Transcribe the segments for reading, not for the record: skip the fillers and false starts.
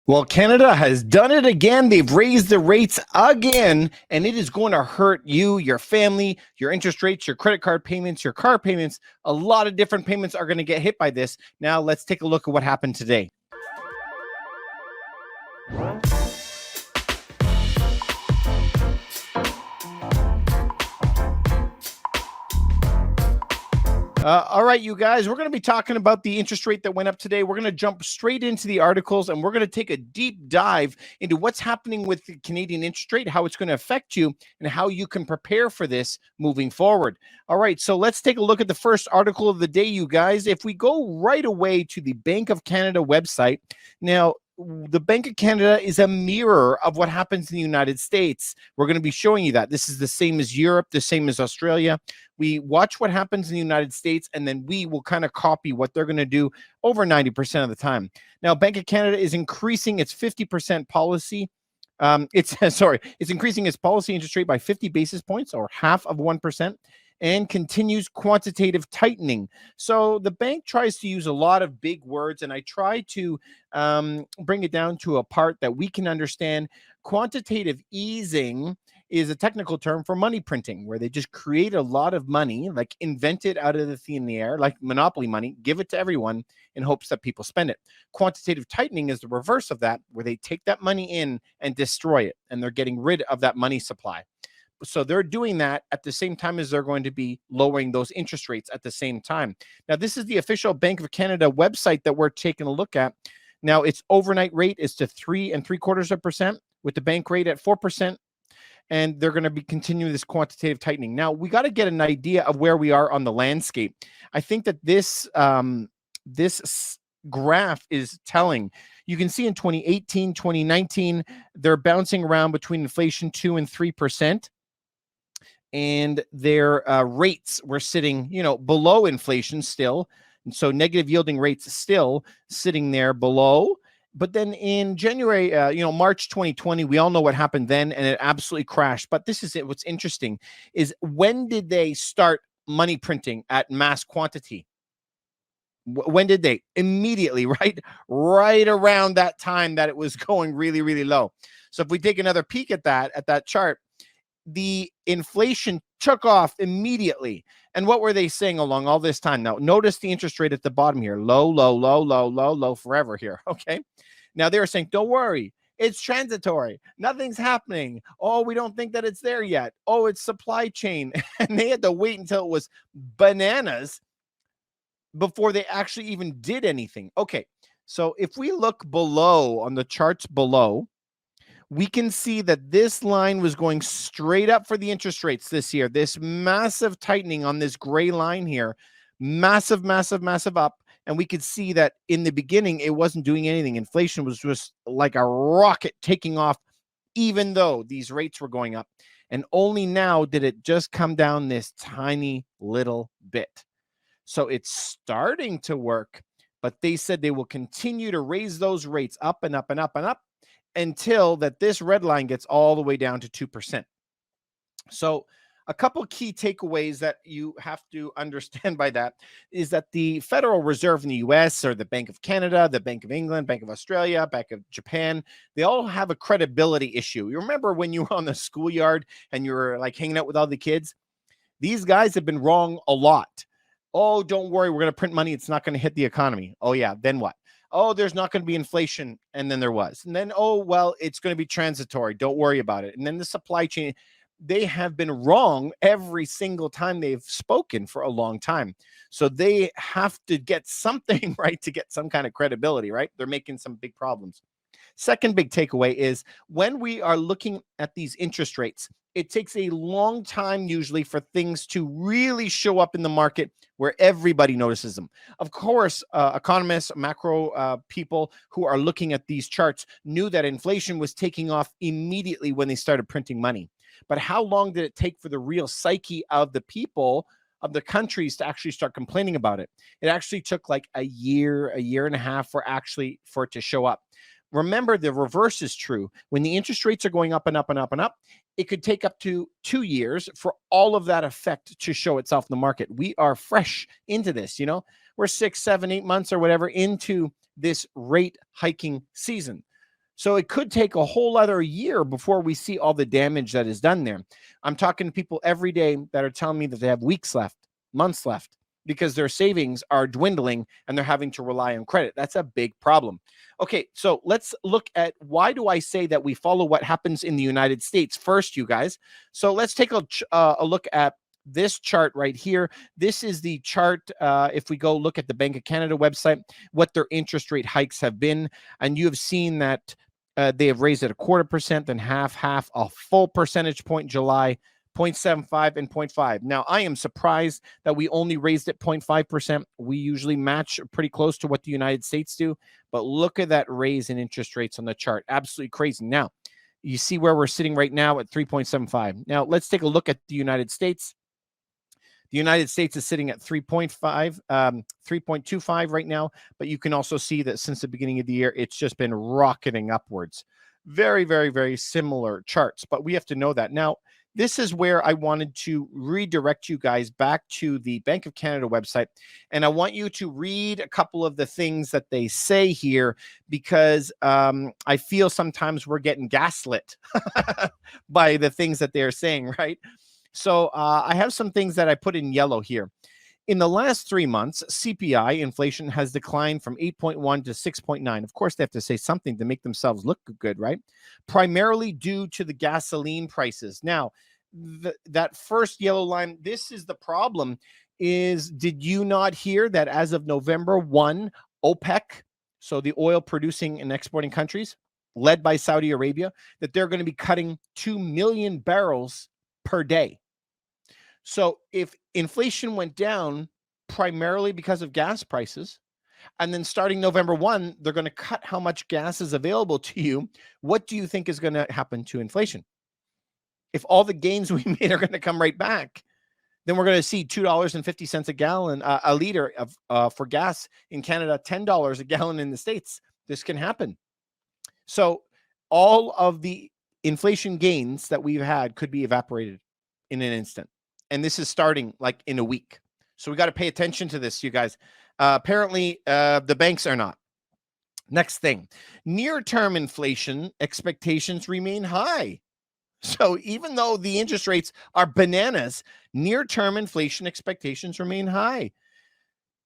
Well, Canada has done it again. They've raised the rates again, and it is going to hurt you, your family, your interest rates, your credit card payments, your car payments. A lot of different payments are going to get hit by this. Now, let's take a look at what happened today. All right, you guys, we're going to be talking about the interest rate that went up today. We're going to jump straight into the articles and we're going to take a deep dive into what's happening with the Canadian interest rate, how it's going to affect you, and how you can prepare for this moving forward. All right, so let's take a look at the first article of the day, you guys. If we go right away to the Bank of Canada website, now, the Bank of Canada is a mirror of what happens in the United States. We're going to be showing you that. This is the same as Europe, the same as Australia. We watch what happens in the United States, and then we will kind of copy what they're going to do over 90% of the time. Now, Bank of Canada is increasing its 50% policy. It's increasing its policy interest rate by 50 basis points, or half of 1%. And continues quantitative tightening. So the bank tries to use a lot of big words, and I try to bring it down to a part that we can understand. Quantitative easing is a technical term for money printing, where they just create a lot of money, like invent it out of the thin air, like monopoly money, give it to everyone in hopes that people spend it. Quantitative tightening is the reverse of that, where they take that money in and destroy it, and they're getting rid of that money supply. So they're doing that at the same time as they're going to be lowering those interest rates at the same time. Now, this is the official Bank of Canada website that we're taking a look at. Now, its overnight rate is to 3.75%, with the bank rate at 4%. And they're going to be continuing this quantitative tightening. Now, we got to get an idea of where we are on the landscape. I think that this graph is telling. You can see in 2018, 2019, they're bouncing around between inflation 2 and 3%. And their rates were sitting, below inflation still. And so negative yielding rates still sitting there below. But then in January, March 2020, we all know what happened then, and it absolutely crashed. But this is it. What's interesting is, when did they start money printing at mass quantity? When did they? Immediately, right? Right around that time that it was going really, really low. So if we take another peek at that chart, the inflation took off immediately. And what were they saying along all this time? Now, notice the interest rate at the bottom here. Low, low, low, low, low, low forever here. Okay. Now they were saying, don't worry, it's transitory. Nothing's happening. Oh, we don't think that it's there yet. Oh, it's supply chain. And they had to wait until it was bananas before they actually even did anything. Okay. So if we look below on the charts below, we can see that this line was going straight up for the interest rates this year. This massive tightening on this gray line here, massive, massive, massive up. And we could see that in the beginning, it wasn't doing anything. Inflation was just like a rocket taking off, even though these rates were going up. And only now did it just come down this tiny little bit. So it's starting to work, but they said they will continue to raise those rates up and up and up and up, until that this red line gets all the way down to 2%. So a couple key takeaways that you have to understand by that is that the Federal Reserve in the US, or the Bank of Canada, the Bank of England, Bank of Australia, Bank of Japan, they all have a credibility issue. You remember when you were on the schoolyard and you were like hanging out with all the kids? These guys have been wrong a lot. Oh, don't worry, we're going to print money. It's not going to hit the economy. Oh, yeah. Then what? Oh, there's not going to be inflation. And then there was. And then, oh, well, it's going to be transitory. Don't worry about it. And then the supply chain, they have been wrong every single time they've spoken for a long time. So they have to get something right to get some kind of credibility, right? They're making some big problems. Second big takeaway is, when we are looking at these interest rates, it takes a long time usually for things to really show up in the market where everybody notices them. Of course, economists, macro people who are looking at these charts knew that inflation was taking off immediately when they started printing money. But how long did it take for the real psyche of the people, of the countries, to actually start complaining about it? It actually took like a year and a half for it to show up. Remember, the reverse is true. When the interest rates are going up and up and up and up, it could take up to 2 years for all of that effect to show itself in the market. We are fresh into this, we're 6, 7, 8 months or whatever into this rate hiking season. So it could take a whole other year before we see all the damage that is done there. I'm talking to people every day that are telling me that they have weeks left, months left, because their savings are dwindling and they're having to rely on credit. That's a big problem. Okay, so let's look at why do I say that we follow what happens in the United States first, you guys. So let's take a look at this chart right here. This is the chart. If we go look at the Bank of Canada website, what their interest rate hikes have been, and you have seen that they have raised it 0.25%, then half, a full percentage point in July, 0.75 and 0.5. Now, I am surprised that we only raised it 0.5%. We usually match pretty close to what the United States do, but look at that raise in interest rates on the chart. Absolutely crazy. Now, you see where we're sitting right now at 3.75. Now, let's take a look at the United States. The United States is sitting at 3.25 right now, but you can also see that since the beginning of the year, it's just been rocketing upwards. Very, very, very similar charts, but we have to know that. Now, this is where I wanted to redirect you guys back to the Bank of Canada website, and I want you to read a couple of the things that they say here, because I feel sometimes we're getting gaslit by the things that they're saying, right? So I have some things that I put in yellow here. In the last 3 months, CPI inflation has declined from 8.1 to 6.9. Of course, they have to say something to make themselves look good, right? Primarily due to the gasoline prices. Now, that first yellow line, this is the problem, is did you not hear that as of November 1, OPEC, so the oil producing and exporting countries, led by Saudi Arabia, that they're going to be cutting 2 million barrels per day. So if inflation went down primarily because of gas prices, and then starting November 1, they're going to cut how much gas is available to you, what do you think is going to happen to inflation? If all the gains we made are going to come right back, then we're going to see $2.50 a gallon, a liter of for gas in Canada, $10 a gallon in the States. This can happen. So all of the inflation gains that we've had could be evaporated in an instant. And this is starting like in a week. So we got to pay attention to this, you guys. Apparently, the banks are not. Next thing, near-term inflation expectations remain high. So even though the interest rates are bananas, near-term inflation expectations remain high,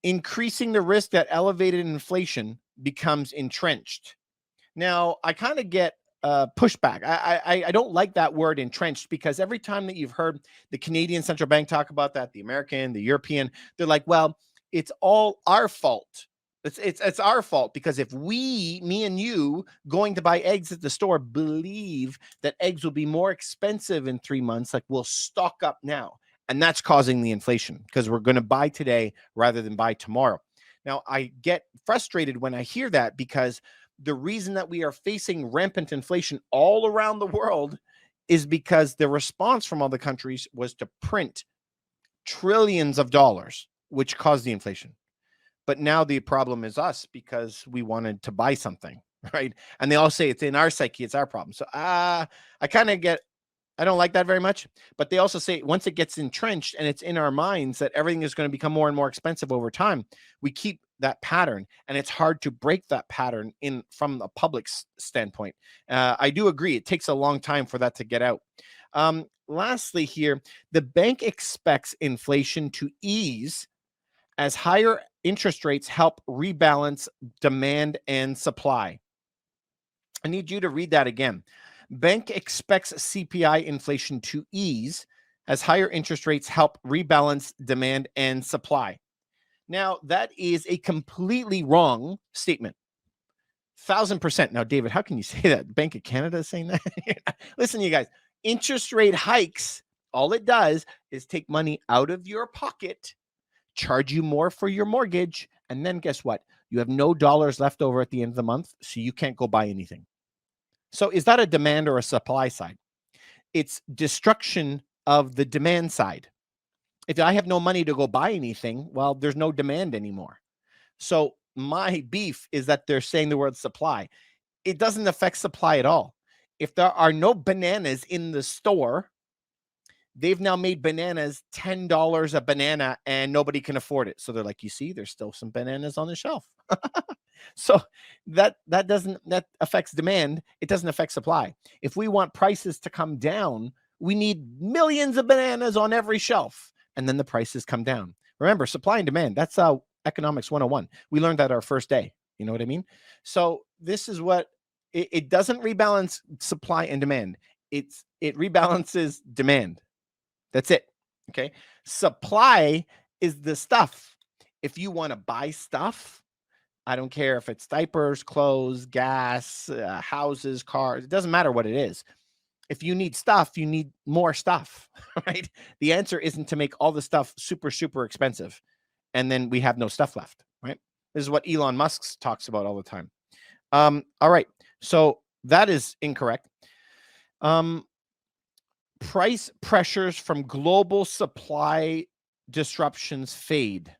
increasing the risk that elevated inflation becomes entrenched. Now, I kind of get pushback. I don't like that word entrenched, because every time that you've heard the Canadian central bank talk about that, the American, the European, they're like, well, it's all our fault. It's our fault, because if me and you going to buy eggs at the store believe that eggs will be more expensive in 3 months, like we'll stock up now. And that's causing the inflation, because we're going to buy today rather than buy tomorrow. Now, I get frustrated when I hear that, because the reason that we are facing rampant inflation all around the world is because the response from all the countries was to print trillions of dollars, which caused the inflation. But now the problem is us, because we wanted to buy something, right? And they all say it's in our psyche, it's our problem. So I don't like that very much. But they also say once it gets entrenched and it's in our minds that everything is going to become more and more expensive over time, we keep that pattern, and it's hard to break that pattern in from a public standpoint. I do agree it takes a long time for that to get out. Lastly here, the bank expects inflation to ease as higher interest rates help rebalance demand and supply. I need you to read that again. Bank expects CPI inflation to ease as higher interest rates help rebalance demand and supply. Now, that is a completely wrong statement. 1,000%. Now, David, how can you say that? Bank of Canada is saying that? Listen, you guys, interest rate hikes, all it does is take money out of your pocket, charge you more for your mortgage, and then guess what? You have no dollars left over at the end of the month, so you can't go buy anything. So is that a demand or a supply side? It's destruction of the demand side. If I have no money to go buy anything, well, there's no demand anymore. So my beef is that they're saying the word supply. It doesn't affect supply at all. If there are no bananas in the store, they've now made bananas $10 a banana and nobody can afford it. So they're like, you see, there's still some bananas on the shelf. So that affects demand. It doesn't affect supply. If we want prices to come down, we need millions of bananas on every shelf, and then the prices come down. Remember, supply and demand. That's economics 101. We learned that our first day. You know what I mean? So this is what it doesn't rebalance supply and demand. It rebalances demand. That's it. Okay. Supply is the stuff. If you want to buy stuff, I don't care if it's diapers, clothes, gas, houses, cars. It doesn't matter what it is. If you need stuff, you need more stuff, right? The answer isn't to make all the stuff super, super expensive, and then we have no stuff left, right? This is what Elon Musk talks about all the time. All right. So that is incorrect. Price pressures from global supply disruptions fade,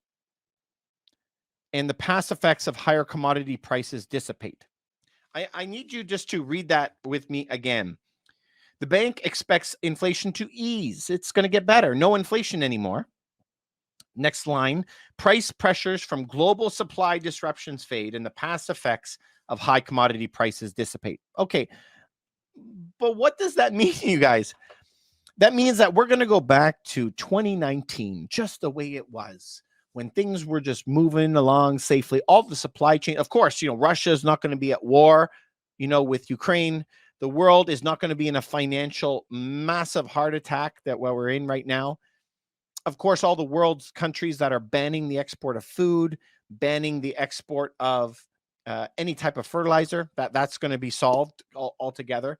and the past effects of higher commodity prices dissipate. I need you just to read that with me again. The bank expects inflation to ease. It's going to get better. No inflation anymore. Next line, price pressures from global supply disruptions fade and the past effects of high commodity prices dissipate. Okay, but what does that mean, you guys? That means that we're going to go back to 2019, just the way it was, when things were just moving along safely. All the supply chain, of course, Russia is not going to be at war, with Ukraine. The world is not going to be in a financial massive heart attack that we're in right now. Of course, all the world's countries that are banning the export of food, banning the export of any type of fertilizer, that's going to be solved altogether.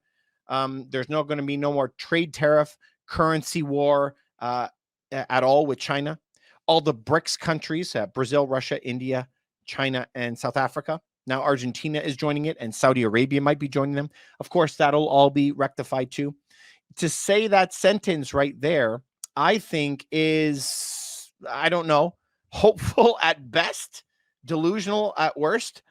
There's not going to be no more trade tariff, currency war at all with China. All the BRICS countries, Brazil, Russia, India, China, and South Africa. Now Argentina is joining it, and Saudi Arabia might be joining them. Of course, that'll all be rectified too. To say that sentence right there, I think is, I don't know, hopeful at best, delusional at worst.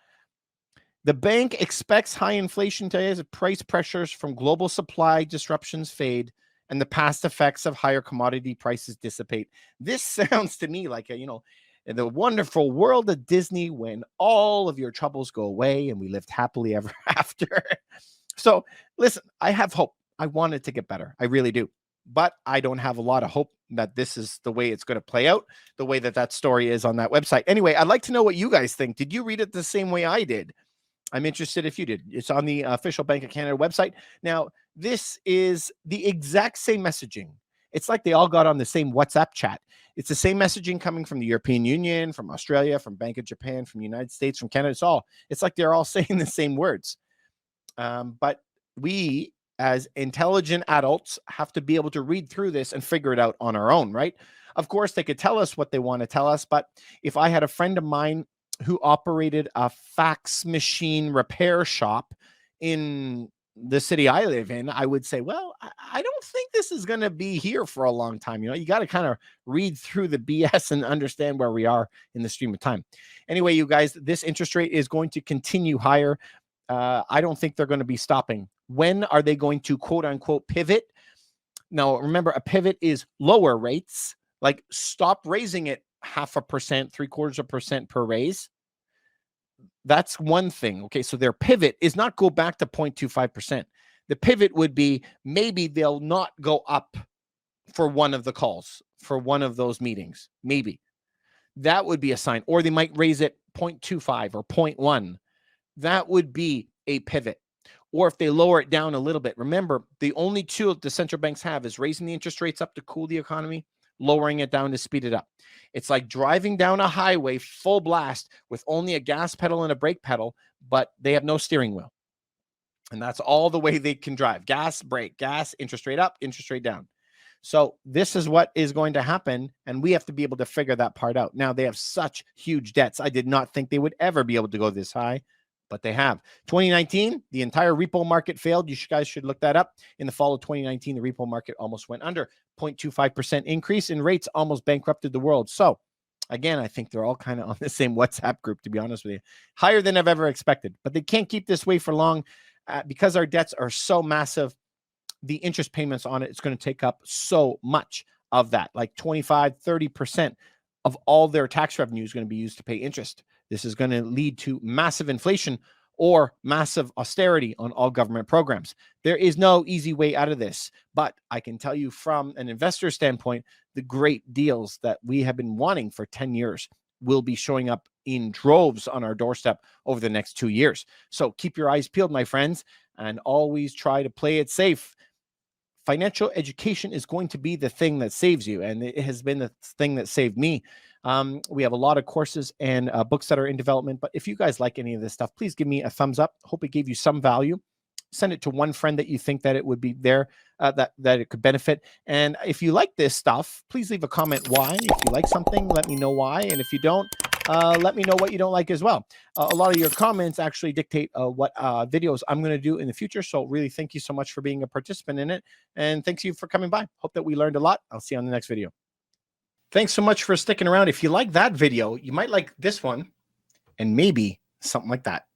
The bank expects high inflation today as price pressures from global supply disruptions fade and the past effects of higher commodity prices dissipate. This sounds to me like in the wonderful world of Disney, when all of your troubles go away and we lived happily ever after. So listen, I have hope. I want it to get better. I really do. But I don't have a lot of hope that this is the way it's going to play out, the way that story is on that website. Anyway, I'd like to know what you guys think. Did you read it the same way I did? I'm interested if you did. It's on the official Bank of Canada website. Now, this is the exact same messaging. It's like they all got on the same WhatsApp chat. It's the same messaging coming from the European Union, from Australia, from Bank of Japan, from the United States, from Canada. It's like they're all saying the same words. But we, as intelligent adults, have to be able to read through this and figure it out on our own, right? Of course, they could tell us what they want to tell us, but if I had a friend of mine who operated a fax machine repair shop in the city I live in, I would say, well, I don't think this is going to be here for a long time. You got to kind of read through the BS and understand where we are in the stream of time. Anyway, you guys, this interest rate is going to continue higher. I don't think they're going to be stopping. When are they going to quote unquote pivot? Now, remember, a pivot is lower rates, like stop raising it 0.5%, 0.75% per raise. That's one thing. Okay, so their pivot is not go back to 0.25%. The pivot would be maybe they'll not go up for one of the calls, for one of those meetings. Maybe. That would be a sign. Or they might raise it 0.25 or 0.1. That would be a pivot. Or if they lower it down a little bit. Remember, the only tool the central banks have is raising the interest rates up to cool the economy, lowering it down to speed it up. It's like driving down a highway full blast with only a gas pedal and a brake pedal, but they have no steering wheel. And that's all the way they can drive. Gas, brake, gas, interest rate up, interest rate down. So this is what is going to happen, and we have to be able to figure that part out. Now, they have such huge debts. I did not think they would ever be able to go this high, but they have. 2019, the entire repo market failed. You guys should look that up. In the fall of 2019, the repo market almost went under. 0.25% increase in rates almost bankrupted the world. So again, I think they're all kind of on the same WhatsApp group, to be honest with you. Higher than I've ever expected, but they can't keep this way for long because our debts are so massive. The interest payments on it's going to take up so much of that, like 25, 30% of all their tax revenue is going to be used to pay interest This is going to lead to massive inflation or massive austerity on all government programs. There is no easy way out of this, but I can tell you from an investor standpoint, the great deals that we have been wanting for 10 years will be showing up in droves on our doorstep over the next 2 years. So keep your eyes peeled, my friends, and always try to play it safe. Financial education is going to be the thing that saves you, and it has been the thing that saved me. We have a lot of courses and books that are in development, but if you guys like any of this stuff, please give me a thumbs up. Hope it gave you some value. Send it to one friend that you think that it would be there, that it could benefit. And if you like this stuff, please leave a comment why. If you like something, let me know why. And if you don't, let me know what you don't like as well. A lot of your comments actually dictate what videos I'm going to do in the future. So really, thank you so much for being a participant in it. And thanks you for coming by. Hope that we learned a lot. I'll see you on the next video. Thanks so much for sticking around. If you like that video, you might like this one and maybe something like that.